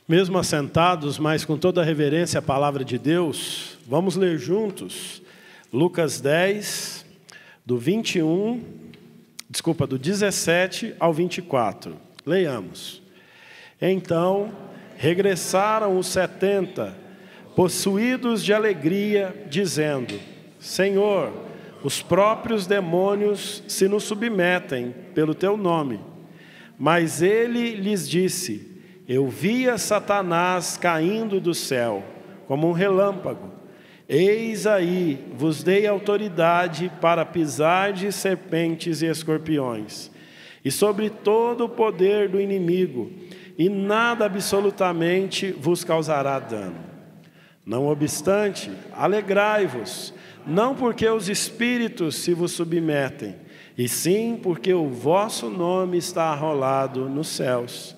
Mesmo assentados, mas com toda a reverência à palavra de Deus, vamos ler juntos Lucas 10, do 17 ao 24. Leiamos. Então, regressaram os 70, possuídos de alegria, dizendo: Senhor, os próprios demônios se nos submetem pelo teu nome. Mas ele lhes disse: Eu via Satanás caindo do céu, como um relâmpago. Eis aí, vos dei autoridade para pisar de serpentes e escorpiões, e sobre todo o poder do inimigo, e nada absolutamente vos causará dano. Não obstante, alegrai-vos, não porque os espíritos se vos submetem, e sim porque o vosso nome está arrolado nos céus.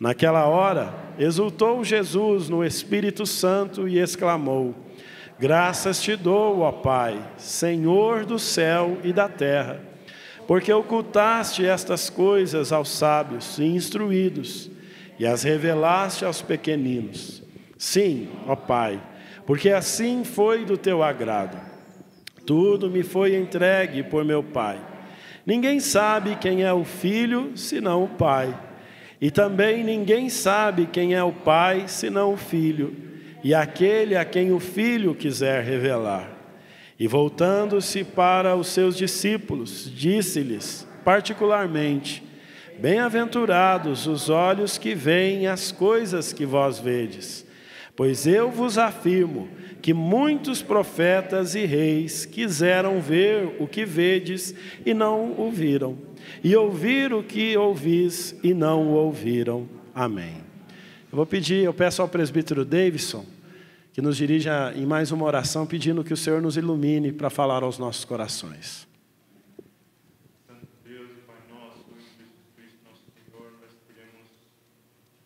Naquela hora, exultou Jesus no Espírito Santo e exclamou: Graças te dou, ó Pai, Senhor do céu e da terra, porque ocultaste estas coisas aos sábios e instruídos, e as revelaste aos pequeninos. Sim, ó Pai, porque assim foi do teu agrado. Tudo me foi entregue por meu Pai. Ninguém sabe quem é o Filho, senão o Pai. E também ninguém sabe quem é o Pai, senão o Filho, e aquele a quem o Filho quiser revelar. E voltando-se para os seus discípulos, disse-lhes, particularmente: Bem-aventurados os olhos que veem as coisas que vós vedes. Pois eu vos afirmo que muitos profetas e reis quiseram ver o que vedes e não o viram, e ouvir o que ouvis e não o ouviram. Amém. Eu peço ao presbítero Davidson que nos dirija em mais uma oração, pedindo que o Senhor nos ilumine para falar aos nossos corações. Santo Deus e Pai nosso, em Jesus Cristo, nosso Senhor, nós queremos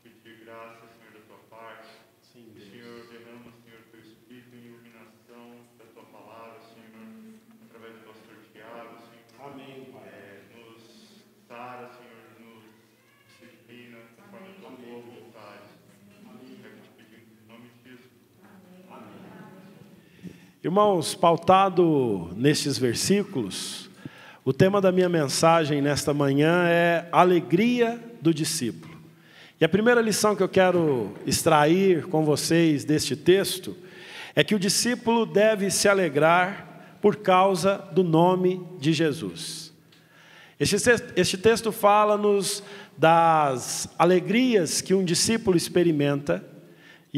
pedir graça, Senhor, da tua parte. Sim, Deus. Senhor, derrama, Senhor, teu Espírito em iluminação da tua palavra, Senhor, através do pastor Tiago, Senhor. Amém, Pai. Nos sara, Senhor, nos disciplina, conforme a tua boa vontade. Amém. É o que te pedimos, em nome de Jesus. Amém. Irmãos, pautado nestes versículos, o tema da minha mensagem nesta manhã é alegria do discípulo. E a primeira lição que eu quero extrair com vocês deste texto é que o discípulo deve se alegrar por causa do nome de Jesus. Este texto fala-nos das alegrias que um discípulo experimenta,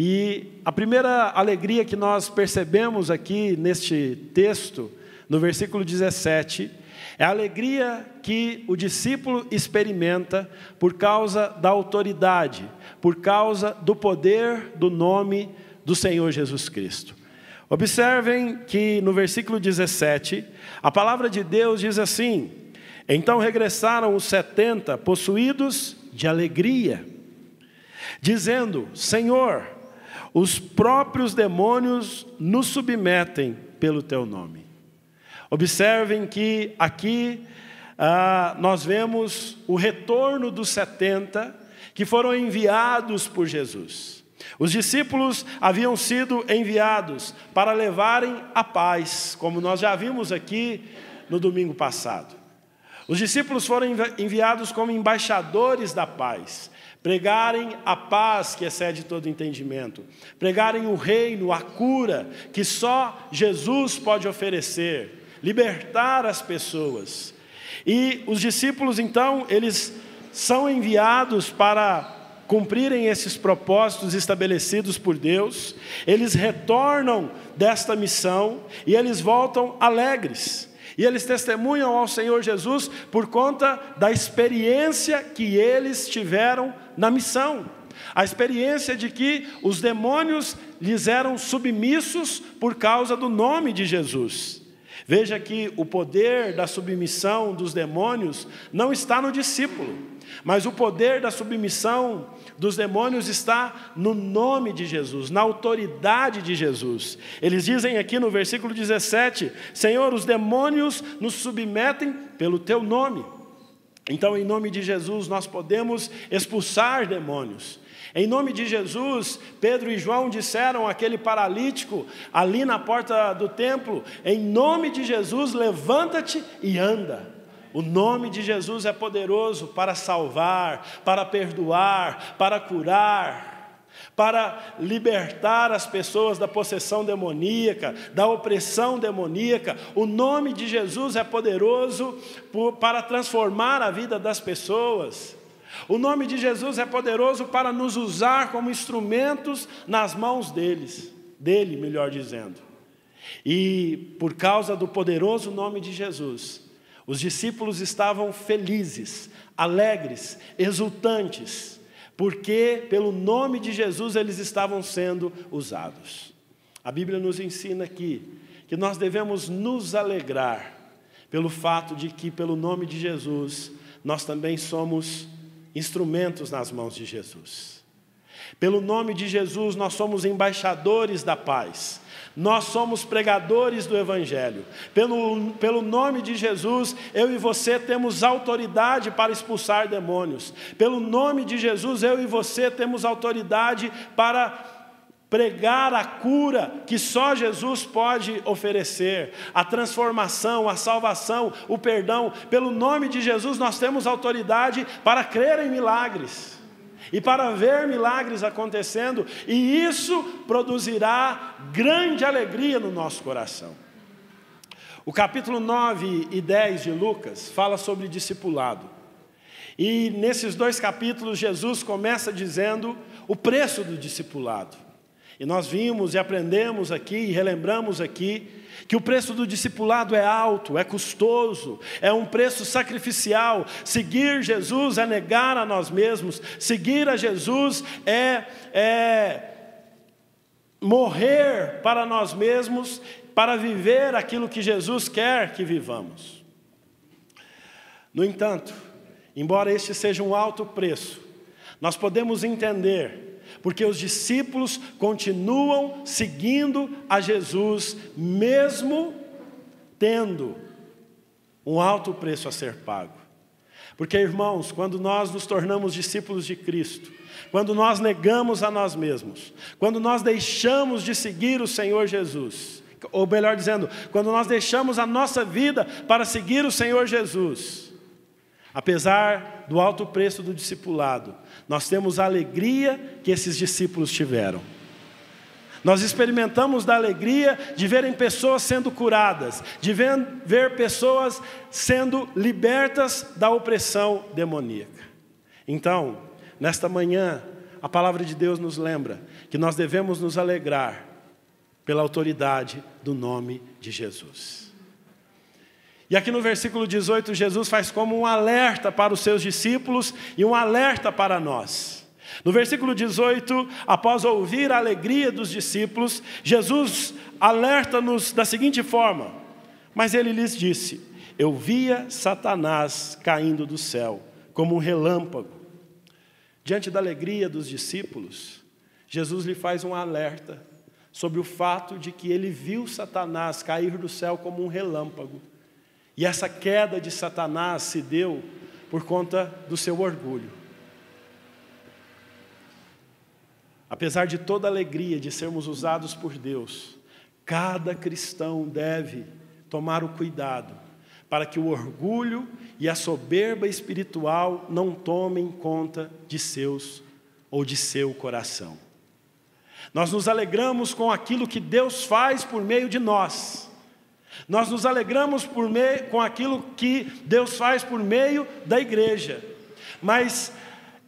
e a primeira alegria que nós percebemos aqui neste texto, no versículo 17, é a alegria que o discípulo experimenta por causa da autoridade, por causa do poder do nome do Senhor Jesus Cristo. Observem que no versículo 17, a palavra de Deus diz assim: Então regressaram os 70, possuídos de alegria, dizendo: Senhor, os próprios demônios nos submetem pelo teu nome. Observem que aqui nós vemos o retorno dos 70 que foram enviados por Jesus. Os discípulos haviam sido enviados para levarem a paz, como nós já vimos aqui no domingo passado. Os discípulos foram enviados como embaixadores da paz, pregarem a paz que excede todo entendimento, pregarem o reino, a cura que só Jesus pode oferecer, libertar as pessoas. E os discípulos, então, eles são enviados para cumprirem esses propósitos estabelecidos por Deus. Eles retornam desta missão e eles voltam alegres. E eles testemunham ao Senhor Jesus por conta da experiência que eles tiveram na missão. A experiência de que os demônios lhes eram submissos por causa do nome de Jesus. Veja que o poder da submissão dos demônios não está no discípulo, mas o poder da submissão dos demônios está no nome de Jesus, na autoridade de Jesus. Eles dizem aqui no versículo 17: Senhor, os demônios nos submetem pelo teu nome. Então, em nome de Jesus, nós podemos expulsar demônios. Em nome de Jesus, Pedro e João disseram àquele paralítico ali na porta do templo: em nome de Jesus, levanta-te e anda. O nome de Jesus é poderoso para salvar, para perdoar, para curar, para libertar as pessoas da possessão demoníaca, da opressão demoníaca. O nome de Jesus é poderoso para transformar a vida das pessoas. O nome de Jesus é poderoso para nos usar como instrumentos nas mãos dele, melhor dizendo. E por causa do poderoso nome de Jesus, os discípulos estavam felizes, alegres, exultantes, porque pelo nome de Jesus eles estavam sendo usados. A Bíblia nos ensina aqui que nós devemos nos alegrar pelo fato de que pelo nome de Jesus nós também somos instrumentos nas mãos de Jesus. Pelo nome de Jesus nós somos embaixadores da paz. Nós somos pregadores do Evangelho. Pelo nome de Jesus, eu e você temos autoridade para expulsar demônios. Pelo nome de Jesus, eu e você temos autoridade para pregar a cura que só Jesus pode oferecer, a transformação, a salvação, o perdão. Pelo nome de Jesus nós temos autoridade para crer em milagres e para ver milagres acontecendo, e isso produzirá grande alegria no nosso coração. O capítulo 9 e 10 de Lucas fala sobre discipulado. E nesses dois capítulos Jesus começa dizendo o preço do discipulado. E nós vimos e aprendemos aqui e relembramos aqui que o preço do discipulado é alto, é custoso, é um preço sacrificial. Seguir Jesus é negar a nós mesmos. Seguir a Jesus é morrer para nós mesmos, para viver aquilo que Jesus quer que vivamos. No entanto, embora este seja um alto preço, nós podemos entender porque os discípulos continuam seguindo a Jesus, mesmo tendo um alto preço a ser pago. Porque, irmãos, quando nós nos tornamos discípulos de Cristo, quando nós negamos a nós mesmos, quando nós deixamos de seguir o Senhor Jesus, ou melhor dizendo, quando nós deixamos a nossa vida para seguir o Senhor Jesus, apesar do alto preço do discipulado, nós temos a alegria que esses discípulos tiveram. Nós experimentamos da alegria de verem pessoas sendo curadas, de ver pessoas sendo libertas da opressão demoníaca. Então, nesta manhã, a palavra de Deus nos lembra que nós devemos nos alegrar pela autoridade do nome de Jesus. E aqui no versículo 18, Jesus faz como um alerta para os seus discípulos e um alerta para nós. No versículo 18, após ouvir a alegria dos discípulos, Jesus alerta-nos da seguinte forma: mas ele lhes disse: eu via Satanás caindo do céu, como um relâmpago. Diante da alegria dos discípulos, Jesus lhe faz um alerta sobre o fato de que ele viu Satanás cair do céu como um relâmpago. E essa queda de Satanás se deu por conta do seu orgulho. Apesar de toda a alegria de sermos usados por Deus, cada cristão deve tomar o cuidado para que o orgulho e a soberba espiritual não tomem conta de seus ou de seu coração. Nós nos alegramos com aquilo que Deus faz por meio de nós. Nós nos alegramos com aquilo que Deus faz por meio da igreja. Mas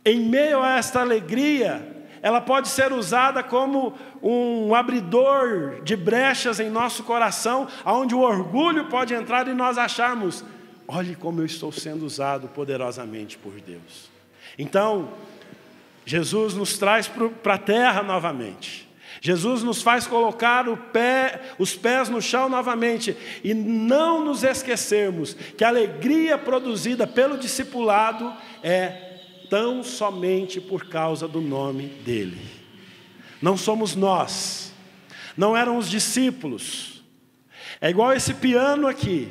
em meio a esta alegria, ela pode ser usada como um abridor de brechas em nosso coração, onde o orgulho pode entrar e nós acharmos: olhe como eu estou sendo usado poderosamente por Deus. Então, Jesus nos traz para a terra novamente. Jesus nos faz colocar os pés no chão novamente e não nos esquecermos que a alegria produzida pelo discipulado é tão somente por causa do nome dele. Não somos nós, não eram os discípulos. É igual esse piano aqui.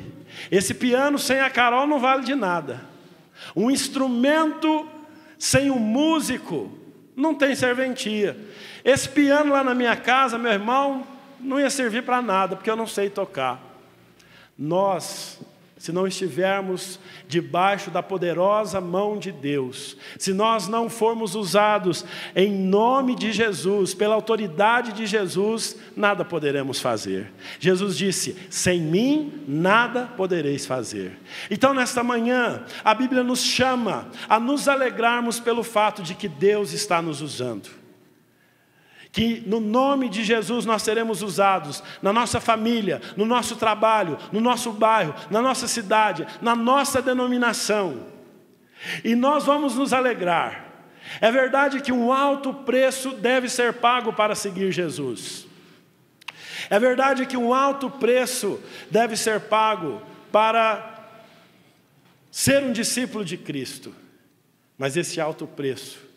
Esse piano sem a Carol não vale de nada. Um instrumento sem um músico não tem serventia. Esse piano lá na minha casa, meu irmão, não ia servir para nada, porque eu não sei tocar. Nós, se não estivermos debaixo da poderosa mão de Deus, se nós não formos usados em nome de Jesus, pela autoridade de Jesus, nada poderemos fazer. Jesus disse: sem mim nada podereis fazer. Então nesta manhã, a Bíblia nos chama a nos alegrarmos pelo fato de que Deus está nos usando. Que no nome de Jesus nós seremos usados na nossa família, no nosso trabalho, no nosso bairro, na nossa cidade, na nossa denominação. E nós vamos nos alegrar. É verdade que um alto preço deve ser pago para seguir Jesus. É verdade que um alto preço deve ser pago para ser um discípulo de Cristo. Mas esse alto preço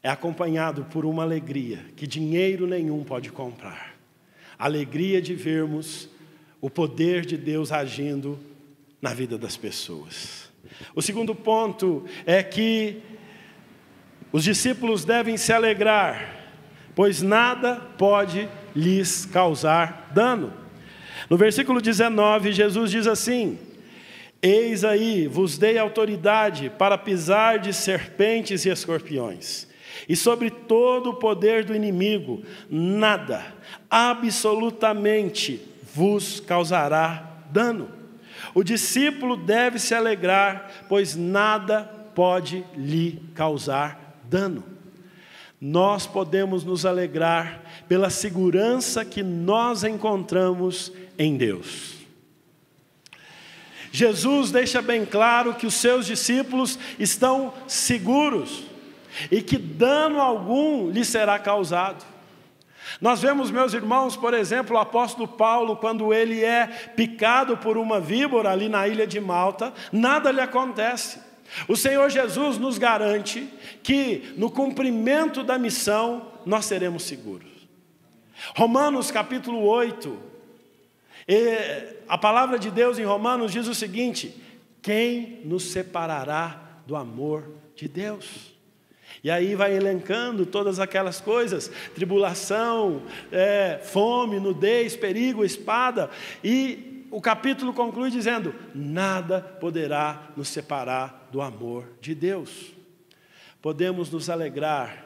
é acompanhado por uma alegria que dinheiro nenhum pode comprar. A alegria de vermos o poder de Deus agindo na vida das pessoas. O segundo ponto é que os discípulos devem se alegrar, pois nada pode lhes causar dano. No versículo 19, Jesus diz assim: eis aí, vos dei autoridade para pisar de serpentes e escorpiões, e sobre todo o poder do inimigo, nada, absolutamente, vos causará dano. O discípulo deve se alegrar, pois nada pode lhe causar dano. Nós podemos nos alegrar pela segurança que nós encontramos em Deus. Jesus deixa bem claro que os seus discípulos estão seguros e que dano algum lhe será causado. Nós vemos, meus irmãos, por exemplo, o apóstolo Paulo, quando ele é picado por uma víbora ali na ilha de Malta, nada lhe acontece. O Senhor Jesus nos garante que no cumprimento da missão nós seremos seguros. Romanos capítulo 8, a palavra de Deus em Romanos diz o seguinte: quem nos separará do amor de Deus? E aí vai elencando todas aquelas coisas: tribulação, fome, nudez, perigo, espada. E o capítulo conclui dizendo: nada poderá nos separar do amor de Deus. Podemos nos alegrar,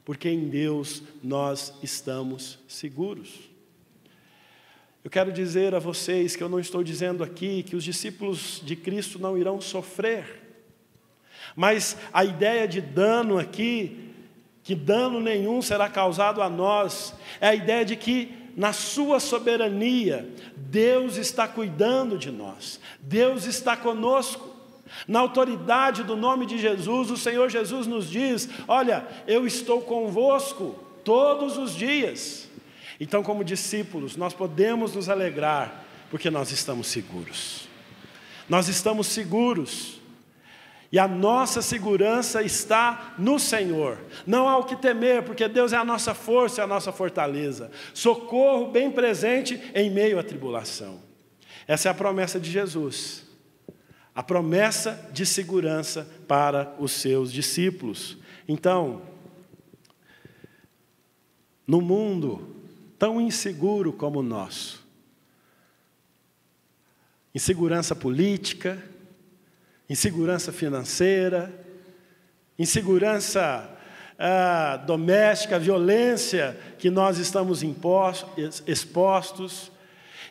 porque em Deus nós estamos seguros. Eu quero dizer a vocês que eu não estou dizendo aqui que os discípulos de Cristo não irão sofrer. Mas a ideia de dano aqui, que dano nenhum será causado a nós, é a ideia de que na sua soberania, Deus está cuidando de nós, Deus está conosco. Na autoridade do nome de Jesus, o Senhor Jesus nos diz: olha, eu estou convosco todos os dias. Então, como discípulos, nós podemos nos alegrar, porque nós estamos seguros. Nós estamos seguros. E a nossa segurança está no Senhor. Não há o que temer, porque Deus é a nossa força e a nossa fortaleza. Socorro bem presente em meio à tribulação. Essa é a promessa de Jesus. A promessa de segurança para os seus discípulos. Então, no mundo tão inseguro como o nosso, insegurança política, insegurança financeira, insegurança doméstica, violência que nós estamos expostos,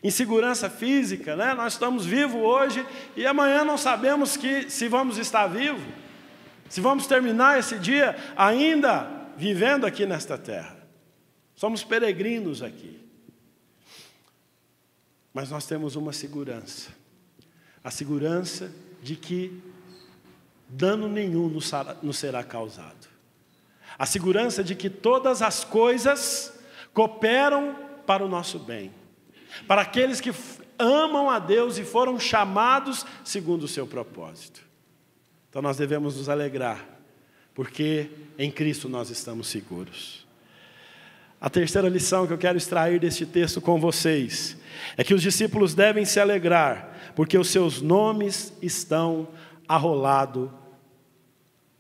insegurança física, né? Nós estamos vivos hoje e amanhã não sabemos se vamos estar vivos, se vamos terminar esse dia ainda vivendo aqui nesta terra. Somos peregrinos aqui. Mas nós temos uma segurança, a segurança de que dano nenhum nos será causado. A segurança de que todas as coisas cooperam para o nosso bem, para aqueles que amam a Deus e foram chamados segundo o seu propósito. Então nós devemos nos alegrar, porque em Cristo nós estamos seguros. A terceira lição que eu quero extrair deste texto com vocês é que os discípulos devem se alegrar, porque os seus nomes estão arrolado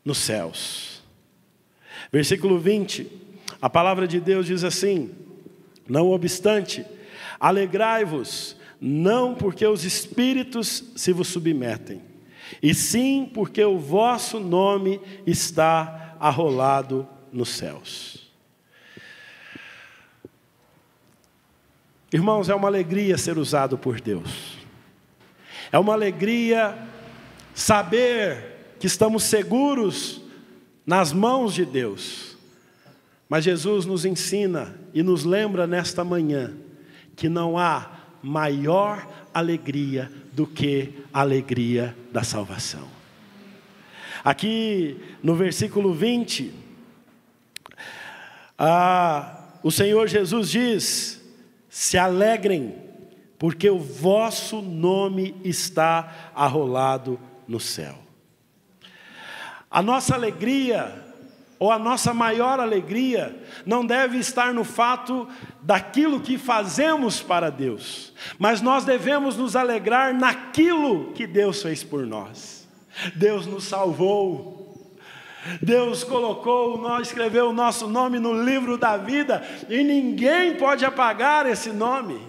nos céus. Versículo 20, a palavra de Deus diz assim: não obstante, alegrai-vos, não porque os espíritos se vos submetem, e sim porque o vosso nome está arrolado nos céus. Irmãos, é uma alegria ser usado por Deus. É uma alegria saber que estamos seguros nas mãos de Deus. Mas Jesus nos ensina e nos lembra nesta manhã que não há maior alegria do que a alegria da salvação. Aqui no versículo 20, o Senhor Jesus diz: se alegrem, porque o vosso nome está arrolado no céu. A nossa alegria, ou a nossa maior alegria, não deve estar no fato daquilo que fazemos para Deus, mas nós devemos nos alegrar naquilo que Deus fez por nós. Deus nos salvou. Deus escreveu o nosso nome no livro da vida, e ninguém pode apagar esse nome.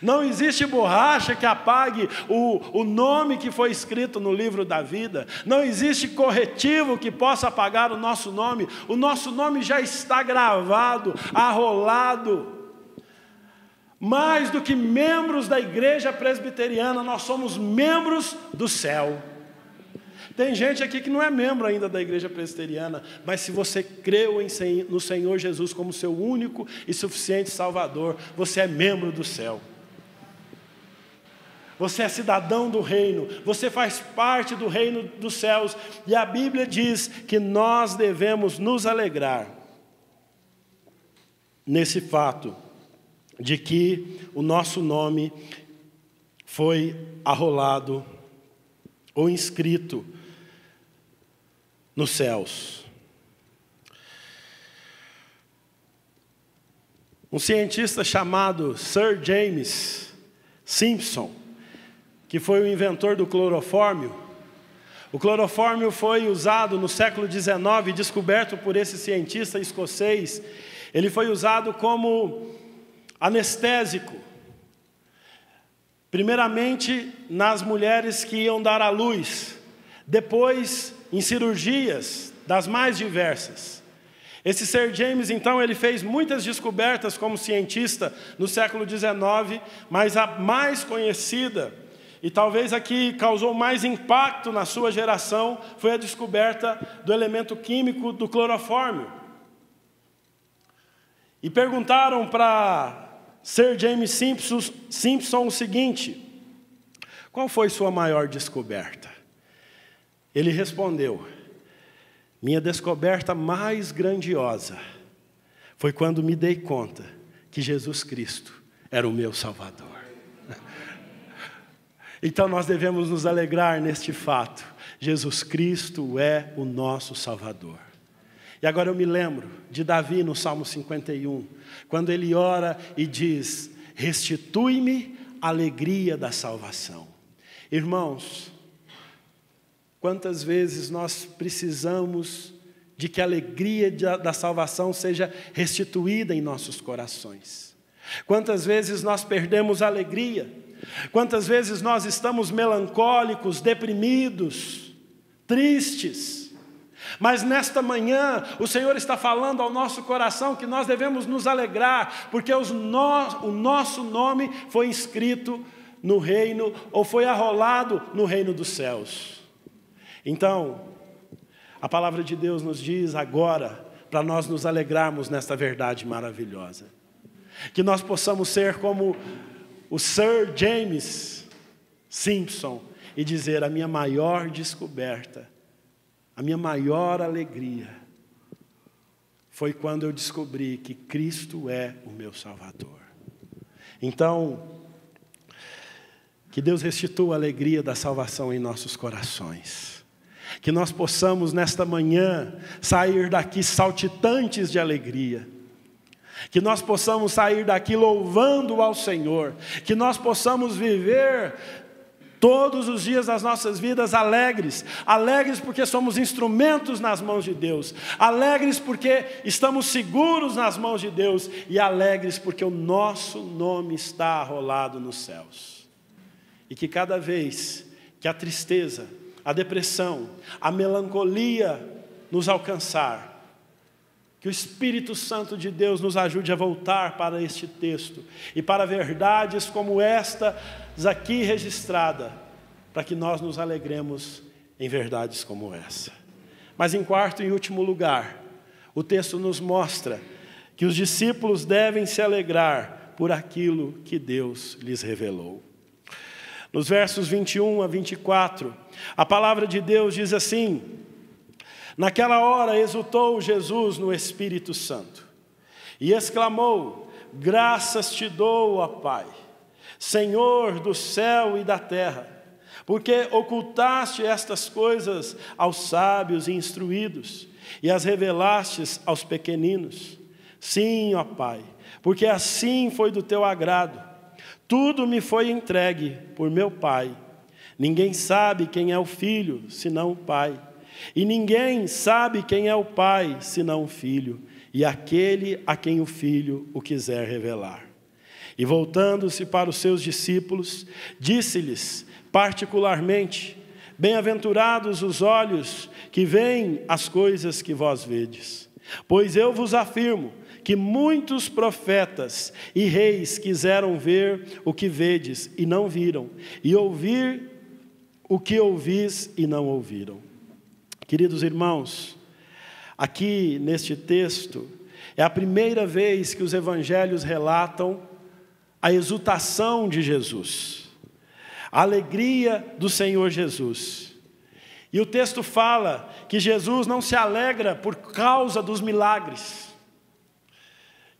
Não existe borracha que apague o nome que foi escrito no livro da vida. Não existe corretivo que possa apagar o nosso nome. O nosso nome já está gravado, arrolado. Mais do que membros da igreja presbiteriana, nós somos membros do céu. Tem gente aqui que não é membro ainda da igreja presbiteriana, mas se você creu no Senhor Jesus como seu único e suficiente Salvador, você é membro do céu. Você é cidadão do reino, você faz parte do reino dos céus, e a Bíblia diz que nós devemos nos alegrar nesse fato de que o nosso nome foi arrolado ou inscrito nos céus. Um cientista chamado Sir James Simpson, que foi o inventor do clorofórmio. O clorofórmio foi usado no século XIX, descoberto por esse cientista escocês. Ele foi usado como anestésico, primeiramente nas mulheres que iam dar à luz, depois em cirurgias das mais diversas. Esse Sir James, então, ele fez muitas descobertas como cientista no século XIX, mas a mais conhecida, e talvez a que causou mais impacto na sua geração, foi a descoberta do elemento químico do clorofórmio. E perguntaram para Sir James Simpson o seguinte: qual foi sua maior descoberta? Ele respondeu: minha descoberta mais grandiosa foi quando me dei conta que Jesus Cristo era o meu Salvador. Então nós devemos nos alegrar neste fato. Jesus Cristo é o nosso Salvador. E agora eu me lembro de Davi no Salmo 51, quando ele ora e diz: restitui-me a alegria da salvação. Irmãos, quantas vezes nós precisamos de que a alegria da salvação seja restituída em nossos corações. Quantas vezes nós perdemos a alegria. Quantas vezes nós estamos melancólicos, deprimidos, tristes. Mas nesta manhã, o Senhor está falando ao nosso coração que nós devemos nos alegrar, porque o nosso nome foi inscrito no reino, ou foi arrolado no reino dos céus. Então, a palavra de Deus nos diz agora, para nós nos alegrarmos nesta verdade maravilhosa, que nós possamos ser como o Sir James Simpson e dizer: a minha maior descoberta, a minha maior alegria foi quando eu descobri que Cristo é o meu Salvador. Então, que Deus restitua a alegria da salvação em nossos corações. Que nós possamos nesta manhã sair daqui saltitantes de alegria. Que nós possamos sair daqui louvando ao Senhor. Que nós possamos viver todos os dias das nossas vidas alegres. Alegres porque somos instrumentos nas mãos de Deus. Alegres porque estamos seguros nas mãos de Deus. E alegres porque o nosso nome está arrolado nos céus. E que cada vez que a tristeza, a depressão, a melancolia nos alcançar, que o Espírito Santo de Deus nos ajude a voltar para este texto e para verdades como estas aqui registradas, para que nós nos alegremos em verdades como essa. Mas em quarto e último lugar, o texto nos mostra que os discípulos devem se alegrar por aquilo que Deus lhes revelou. Nos versos 21 a 24, a palavra de Deus diz assim: naquela hora exultou Jesus no Espírito Santo e exclamou: graças te dou, ó Pai, Senhor do céu e da terra, porque ocultaste estas coisas aos sábios e instruídos e as revelastes aos pequeninos. Sim, ó Pai, porque assim foi do teu agrado. Tudo me foi entregue por meu Pai. Ninguém sabe quem é o Filho, senão o Pai. E ninguém sabe quem é o Pai, senão o Filho, e aquele a quem o Filho o quiser revelar. E voltando-se para os seus discípulos, disse-lhes particularmente: bem-aventurados os olhos que veem as coisas que vós vedes. Pois eu vos afirmo que muitos profetas e reis quiseram ver o que vedes e não viram, e ouvir o que ouvis e não ouviram. Queridos irmãos, aqui neste texto, é a primeira vez que os evangelhos relatam a exultação de Jesus, a alegria do Senhor Jesus. E o texto fala que Jesus não se alegra por causa dos milagres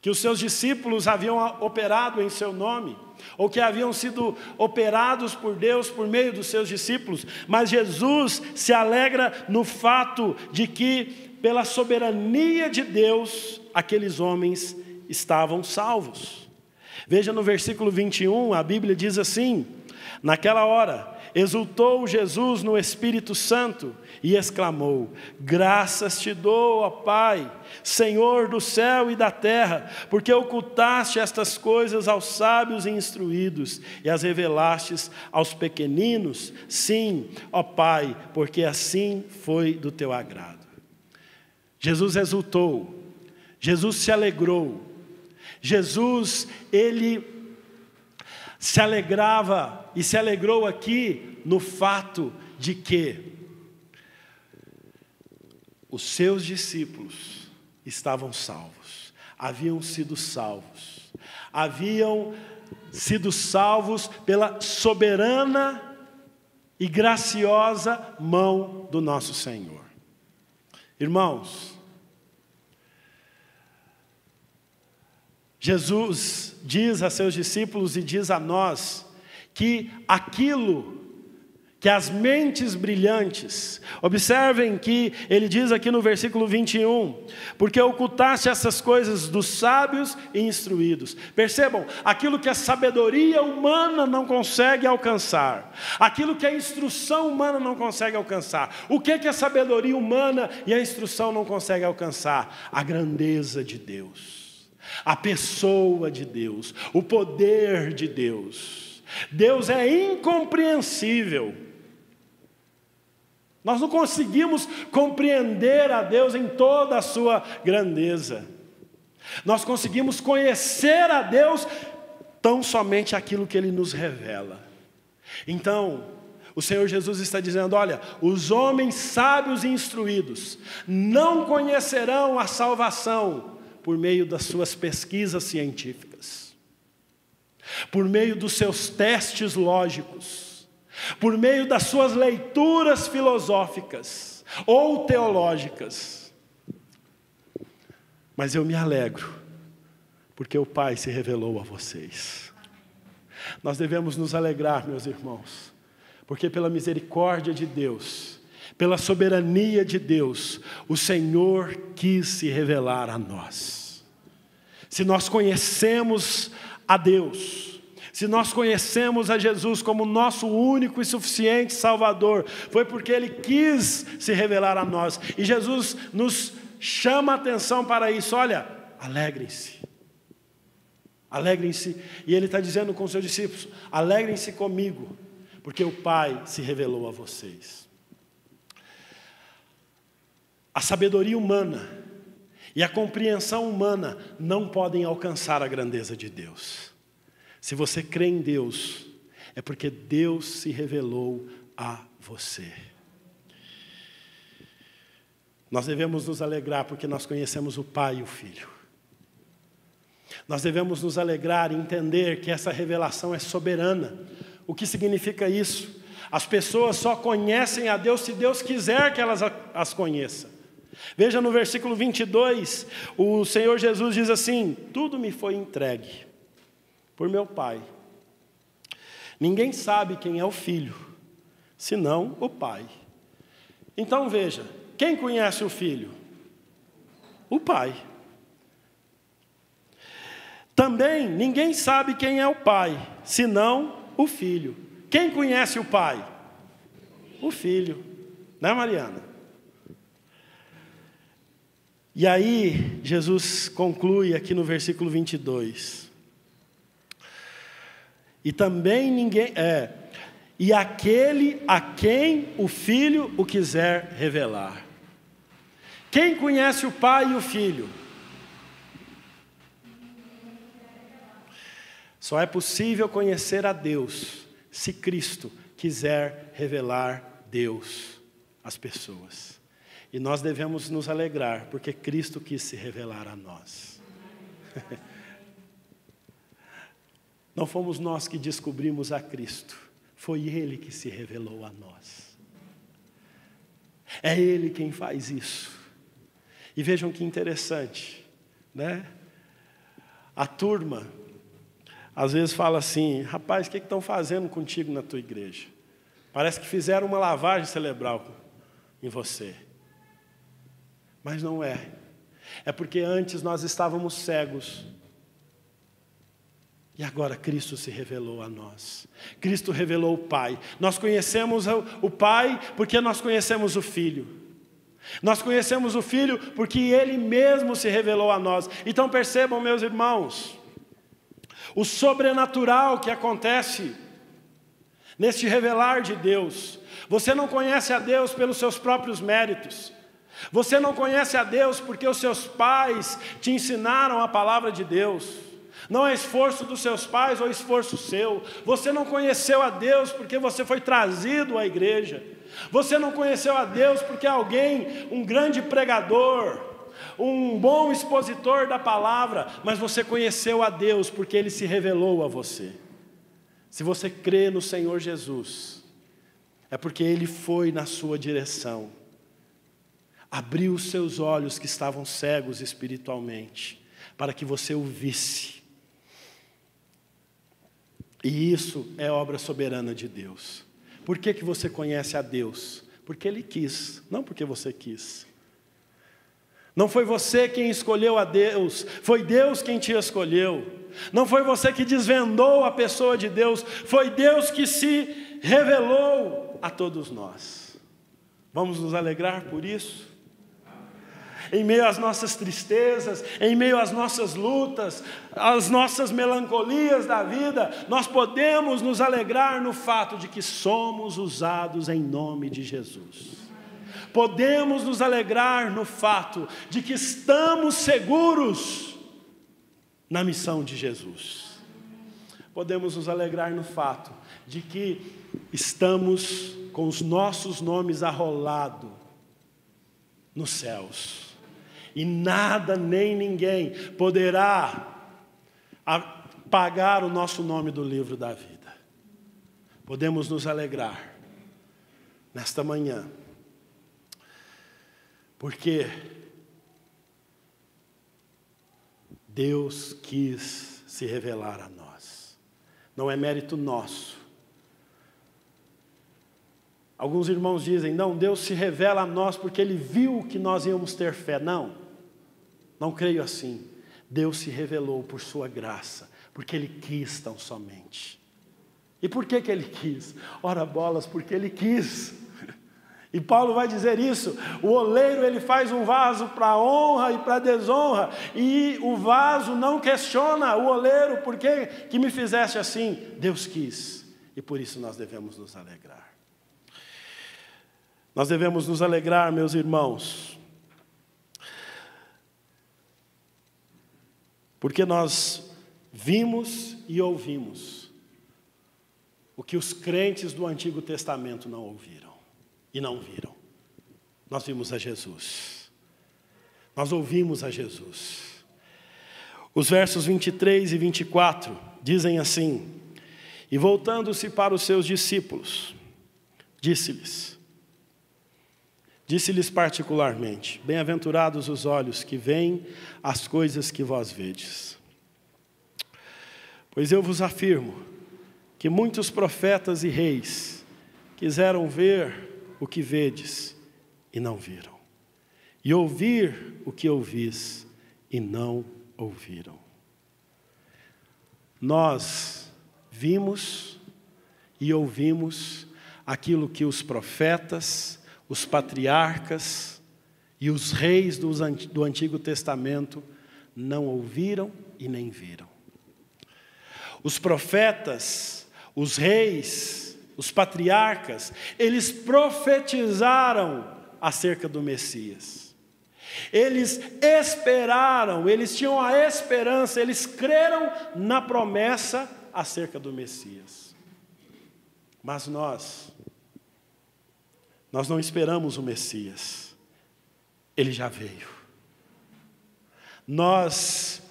que os seus discípulos haviam operado em seu nome, ou que haviam sido operados por Deus por meio dos seus discípulos, mas Jesus se alegra no fato de que, pela soberania de Deus, aqueles homens estavam salvos. Veja no versículo 21, a Bíblia diz assim: naquela hora exultou Jesus no Espírito Santo e exclamou: graças te dou, ó Pai, Senhor do céu e da terra, porque ocultaste estas coisas aos sábios e instruídos e as revelastes aos pequeninos. Sim, ó Pai, porque assim foi do teu agrado. Jesus exultou, Jesus se alegrou, Jesus, ele se alegrava e se alegrou aqui no fato de que os seus discípulos estavam salvos, haviam sido salvos pela soberana e graciosa mão do nosso Senhor. Irmãos, Jesus diz a seus discípulos e diz a nós que aquilo que as mentes brilhantes, observem que ele diz aqui no versículo 21, porque ocultaste essas coisas dos sábios e instruídos. Percebam, aquilo que a sabedoria humana não consegue alcançar, aquilo que a instrução humana não consegue alcançar. O que a sabedoria humana e a instrução não conseguem alcançar? A grandeza de Deus, a pessoa de Deus, o poder de Deus. Deus é incompreensível. Nós não conseguimos compreender a Deus em toda a sua grandeza. Nós conseguimos conhecer a Deus tão somente aquilo que Ele nos revela. Então, o Senhor Jesus está dizendo: olha, os homens sábios e instruídos não conhecerão a salvação por meio das suas pesquisas científicas, por meio dos seus testes lógicos, por meio das suas leituras filosóficas ou teológicas. Mas eu me alegro, porque o Pai se revelou a vocês. Nós devemos nos alegrar, meus irmãos, porque pela misericórdia de Deus, pela soberania de Deus, o Senhor quis se revelar a nós. Se nós conhecemos a Deus, Se nós conhecemos a Jesus como nosso único e suficiente Salvador, foi porque Ele quis se revelar a nós. E Jesus nos chama a atenção para isso. Olha, alegrem-se. Alegrem-se. E Ele está dizendo com os seus discípulos, alegrem-se comigo, porque o Pai se revelou a vocês. A sabedoria humana e a compreensão humana não podem alcançar a grandeza de Deus. Se você crê em Deus, é porque Deus se revelou a você. Nós devemos nos alegrar porque nós conhecemos o Pai e o Filho. Nós devemos nos alegrar e entender que essa revelação é soberana. O que significa isso? As pessoas só conhecem a Deus se Deus quiser que elas as conheçam. Veja no versículo 22, o Senhor Jesus diz assim, tudo me foi entregue por meu Pai. Ninguém sabe quem é o Filho, senão o Pai. Então veja, quem conhece o Filho? O Pai. Também ninguém sabe quem é o Pai, senão o Filho. Quem conhece o Pai? O Filho. Né, Mariana? E aí, Jesus conclui aqui no versículo 22. E também e aquele a quem o Filho o quiser revelar. Quem conhece o Pai e o Filho? Só é possível conhecer a Deus se Cristo quiser revelar Deus às pessoas. E nós devemos nos alegrar, porque Cristo quis se revelar a nós. Não fomos nós que descobrimos a Cristo, foi Ele que se revelou a nós. É Ele quem faz isso. E vejam que interessante, né? A turma às vezes fala assim, rapaz, o que estão fazendo contigo na tua igreja? Parece que fizeram uma lavagem cerebral em você. Mas não é. É porque antes nós estávamos cegos. E agora Cristo se revelou a nós. Cristo revelou o Pai. Nós conhecemos o Pai porque nós conhecemos o Filho. Nós conhecemos o Filho porque Ele mesmo se revelou a nós. Então percebam, meus irmãos, o sobrenatural que acontece neste revelar de Deus. Você não conhece a Deus pelos seus próprios méritos. Você não conhece a Deus porque os seus pais te ensinaram a palavra de Deus. Não é esforço dos seus pais ou esforço seu. Você não conheceu a Deus porque você foi trazido à igreja. Você não conheceu a Deus porque alguém, um grande pregador, um bom expositor da palavra, mas você conheceu a Deus porque Ele se revelou a você. Se você crê no Senhor Jesus, é porque Ele foi na sua direção, abriu os seus olhos que estavam cegos espiritualmente, para que você o visse. E isso é obra soberana de Deus. Por que você conhece a Deus? Porque Ele quis, não porque você quis. Não foi você quem escolheu a Deus, foi Deus quem te escolheu. Não foi você que desvendou a pessoa de Deus, foi Deus que se revelou a todos nós. Vamos nos alegrar por isso? Em meio às nossas tristezas, em meio às nossas lutas, às nossas melancolias da vida, nós podemos nos alegrar no fato de que somos usados em nome de Jesus. Podemos nos alegrar no fato de que estamos seguros na missão de Jesus. Podemos nos alegrar no fato de que estamos com os nossos nomes arrolados nos céus. E nada nem ninguém poderá apagar o nosso nome do livro da vida. Podemos nos alegrar nesta manhã. Porque Deus quis se revelar a nós. Não é mérito nosso. Alguns irmãos dizem, não, Deus se revela a nós porque Ele viu que nós íamos ter fé. Não creio assim. Deus se revelou por sua graça, porque Ele quis tão somente. E por que Ele quis? Ora bolas, porque Ele quis. E Paulo vai dizer isso, o oleiro ele faz um vaso para honra e para desonra, e o vaso não questiona o oleiro, por que me fizeste assim? Deus quis, e por isso nós devemos nos alegrar. Nós devemos nos alegrar, meus irmãos, porque nós vimos e ouvimos o que os crentes do Antigo Testamento não ouviram. E não viram. Nós vimos a Jesus. Nós ouvimos a Jesus. Os versos 23 e 24 dizem assim: e voltando-se para os seus discípulos, disse-lhes particularmente: bem-aventurados os olhos que veem as coisas que vós vedes. Pois eu vos afirmo que muitos profetas e reis quiseram ver o que vedes e não viram, e ouvir o que ouvis e não ouviram. Nós vimos e ouvimos aquilo que os profetas, os patriarcas e os reis do Antigo Testamento não ouviram e nem viram. Os profetas, os reis, os patriarcas, eles profetizaram acerca do Messias. Eles esperaram, eles tinham a esperança, eles creram na promessa acerca do Messias. Mas nós não esperamos o Messias. Ele já veio. Nós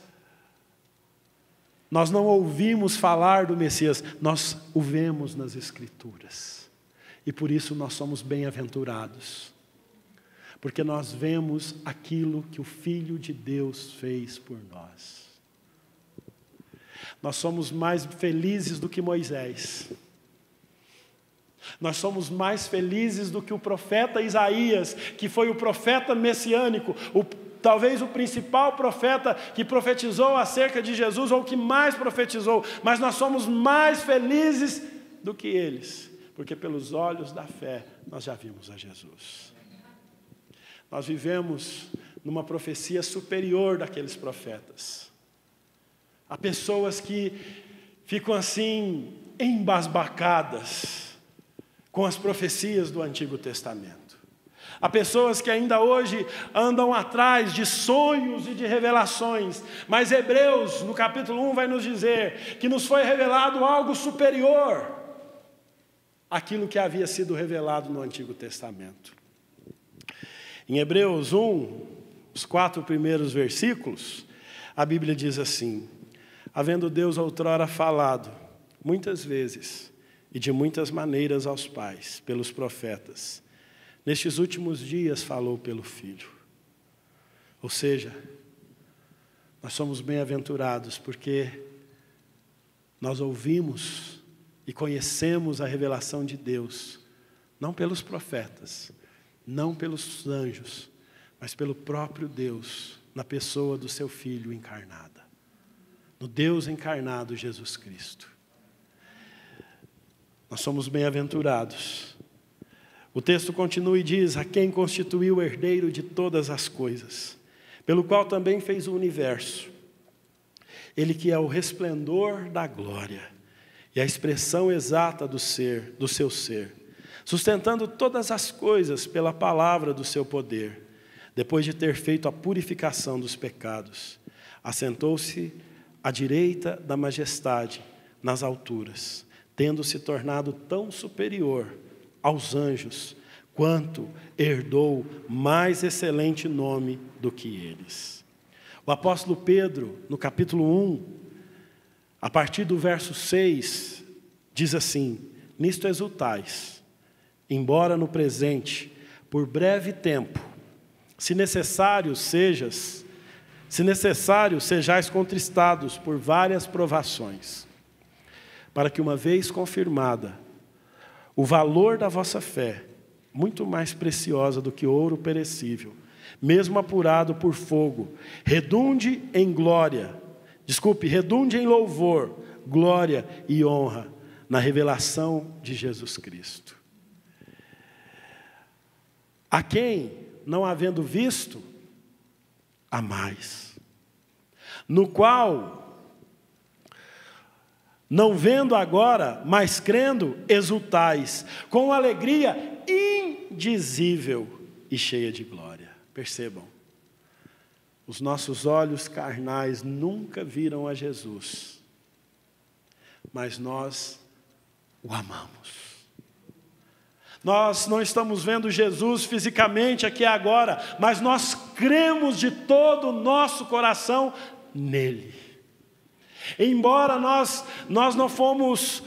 não ouvimos falar do Messias, nós o vemos nas Escrituras. E por isso nós somos bem-aventurados. Porque nós vemos aquilo que o Filho de Deus fez por nós. Nós somos mais felizes do que Moisés. Nós somos mais felizes do que o profeta Isaías, que foi o profeta messiânico, talvez o principal profeta que profetizou acerca de Jesus, ou que mais profetizou, mas nós somos mais felizes do que eles, porque pelos olhos da fé nós já vimos a Jesus. Nós vivemos numa profecia superior daqueles profetas. Há pessoas que ficam assim, embasbacadas com as profecias do Antigo Testamento. Há pessoas que ainda hoje andam atrás de sonhos e de revelações, mas Hebreus, no capítulo 1, vai nos dizer que nos foi revelado algo superior àquilo que havia sido revelado no Antigo Testamento. Em Hebreus 1, os 4 primeiros versículos, a Bíblia diz assim: havendo Deus outrora falado, muitas vezes e de muitas maneiras aos pais, pelos profetas, nestes últimos dias falou pelo Filho. Ou seja, nós somos bem-aventurados porque nós ouvimos e conhecemos a revelação de Deus, não pelos profetas, não pelos anjos, mas pelo próprio Deus, na pessoa do seu Filho encarnada, no Deus encarnado Jesus Cristo. Nós somos bem-aventurados. O texto continua e diz: a quem constituiu o herdeiro de todas as coisas, pelo qual também fez o universo. Ele que é o resplendor da glória e a expressão exata do seu ser, sustentando todas as coisas pela palavra do seu poder, depois de ter feito a purificação dos pecados, assentou-se à direita da majestade nas alturas, tendo se tornado tão superior aos anjos, quanto herdou mais excelente nome do que eles. O apóstolo Pedro, no capítulo 1, a partir do verso 6, diz assim: nisto exultais, embora no presente, por breve tempo, se necessário sejais contristados por várias provações, para que uma vez confirmada, o valor da vossa fé, muito mais preciosa do que ouro perecível, mesmo apurado por fogo, redunde em louvor, glória e honra na revelação de Jesus Cristo. A quem, não havendo visto, amais, no qual, não vendo agora, mas crendo, exultais, com alegria indizível e cheia de glória. Percebam, os nossos olhos carnais nunca viram a Jesus, mas nós o amamos. Nós não estamos vendo Jesus fisicamente aqui agora, mas nós cremos de todo o nosso coração nele. Embora nós não fomos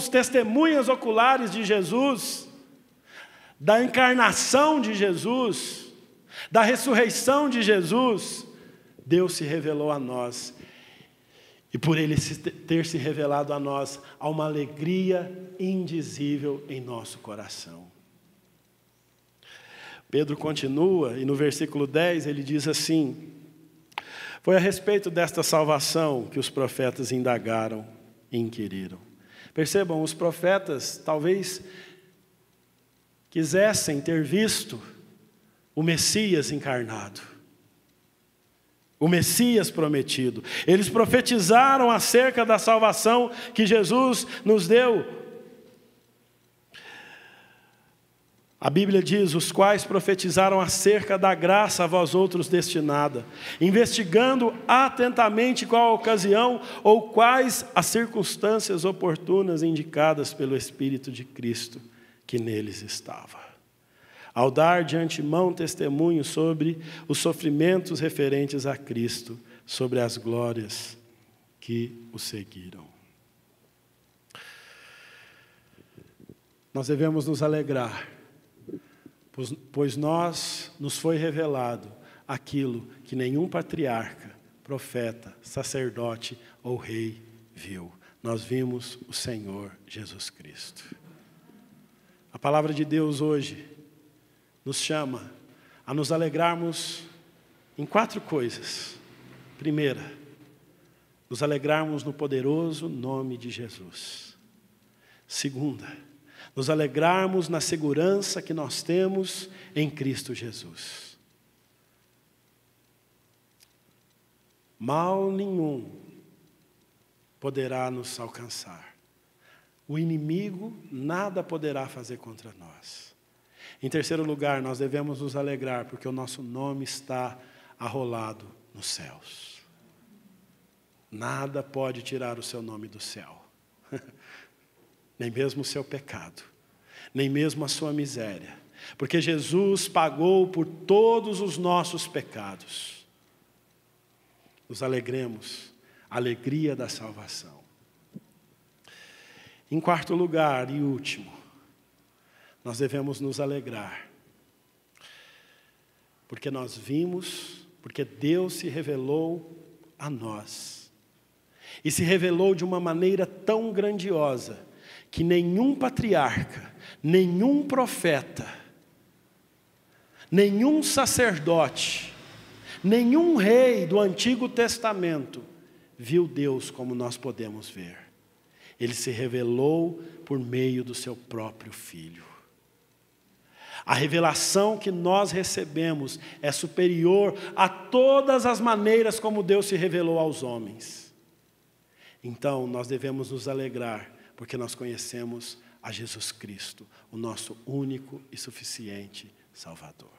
testemunhas oculares de Jesus, da encarnação de Jesus, da ressurreição de Jesus, Deus se revelou a nós. E por Ele ter se revelado a nós, há uma alegria indizível em nosso coração. Pedro continua, e no versículo 10 ele diz assim: foi a respeito desta salvação que os profetas indagaram e inquiriram. Percebam, os profetas talvez quisessem ter visto o Messias encarnado, o Messias prometido. Eles profetizaram acerca da salvação que Jesus nos deu. A Bíblia diz: os quais profetizaram acerca da graça a vós outros destinada, investigando atentamente qual a ocasião ou quais as circunstâncias oportunas indicadas pelo Espírito de Cristo que neles estava, ao dar de antemão testemunho sobre os sofrimentos referentes a Cristo, sobre as glórias que o seguiram. Nós devemos nos alegrar, pois nos foi revelado aquilo que nenhum patriarca, profeta, sacerdote ou rei viu. Nós vimos o Senhor Jesus Cristo. A palavra de Deus hoje nos chama a nos alegrarmos em 4 coisas. Primeira, nos alegrarmos no poderoso nome de Jesus. Segunda, nos alegrarmos na segurança que nós temos em Cristo Jesus. Mal nenhum poderá nos alcançar. O inimigo nada poderá fazer contra nós. Em terceiro lugar, nós devemos nos alegrar, porque o nosso nome está arrolado nos céus. Nada pode tirar o seu nome do céu. Nem mesmo o seu pecado, nem mesmo a sua miséria. Porque Jesus pagou por todos os nossos pecados. Nos alegremos, a alegria da salvação. Em quarto lugar e último, nós devemos nos alegrar, porque nós vimos, porque Deus se revelou a nós, e se revelou de uma maneira tão grandiosa, que nenhum patriarca, nenhum profeta, nenhum sacerdote, nenhum rei do Antigo Testamento viu Deus como nós podemos ver. Ele se revelou por meio do seu próprio Filho. A revelação que nós recebemos é superior a todas as maneiras como Deus se revelou aos homens. Então, nós devemos nos alegrar, porque nós conhecemos a Jesus Cristo, o nosso único e suficiente Salvador.